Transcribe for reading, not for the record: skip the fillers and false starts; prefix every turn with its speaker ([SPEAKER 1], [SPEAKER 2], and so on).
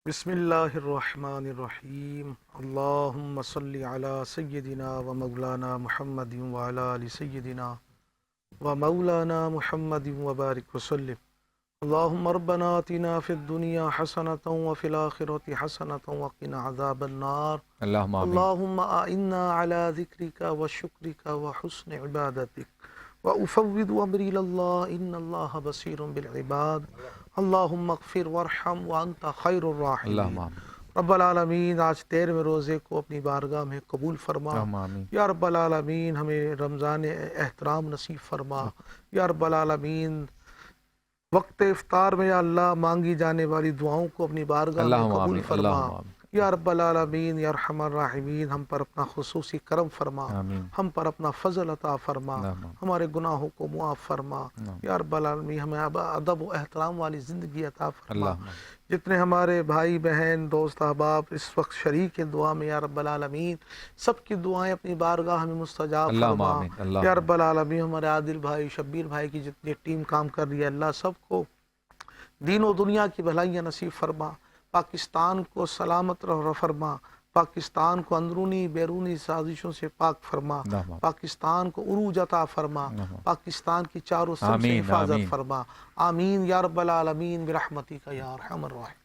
[SPEAKER 1] بسم اللہ الرحمن الرحیم اللہم صلی علی سیدنا و مولانا محمد وعلی آل سیدنا و مولانا محمد وبارک وسلم اللہم ربنا آتنا فی الدنیا حسنۃ وفی الآخرۃ حسنۃ وقنا عذاب النار
[SPEAKER 2] اللہم آمین۔
[SPEAKER 1] اللہم اعنا علی ذکرک و شکرک و حسن عبادتک وافوض امری اللہ ان اللہ بصیر بالعباد اللہم اغفر وارحم وانت خیر الراحمین۔
[SPEAKER 2] اللہم آمین۔
[SPEAKER 1] رب العالمین آج 13ویں روزے کو اپنی بارگاہ میں قبول فرما۔
[SPEAKER 2] اللہم آمین۔
[SPEAKER 1] یا رب العالمین ہمیں رمضان احترام نصیب فرما۔ یا رب العالمین وقت افطار میں یا اللہ مانگی جانے والی دعاؤں کو اپنی بارگاہ میں
[SPEAKER 2] اللہم
[SPEAKER 1] قبول
[SPEAKER 2] آمین۔
[SPEAKER 1] فرما۔
[SPEAKER 2] اللہم آمین۔
[SPEAKER 1] یا رب العالمین یا ارحم الراحمین ہم پر اپنا خصوصی کرم فرما،
[SPEAKER 2] آمین۔
[SPEAKER 1] ہم پر اپنا فضل عطا فرما،
[SPEAKER 2] اللہم آمین۔
[SPEAKER 1] ہمارے گناہوں کو معاف فرما۔ یا رب العالمین ہمیں ادب و احترام والی زندگی عطا فرما۔
[SPEAKER 2] اللہم آمین۔
[SPEAKER 1] جتنے ہمارے بھائی بہن دوست احباب اس وقت شریک ہیں دعا میں، یا رب العالمین سب کی دعائیں اپنی بارگاہ میں مستجاب
[SPEAKER 2] اللہم
[SPEAKER 1] فرما۔
[SPEAKER 2] آمین۔ اللہم
[SPEAKER 1] یا رب العالمین ہمارے عادل بھائی شبیر بھائی کی جتنی ٹیم کام کر رہی ہے، اللہ سب کو دین و دنیا کی بھلائیاں نصیب فرما، پاکستان کو سلامت فرما، پاکستان کو اندرونی بیرونی سازشوں سے پاک فرما،
[SPEAKER 2] اللہم آمین۔
[SPEAKER 1] پاکستان کو عروج عطا فرما، پاکستان کی چاروں سب سے
[SPEAKER 2] آمین،
[SPEAKER 1] حفاظت
[SPEAKER 2] آمین۔
[SPEAKER 1] فرما۔ آمین یا رب العالمین برحمتک یا ارحم الراحمین۔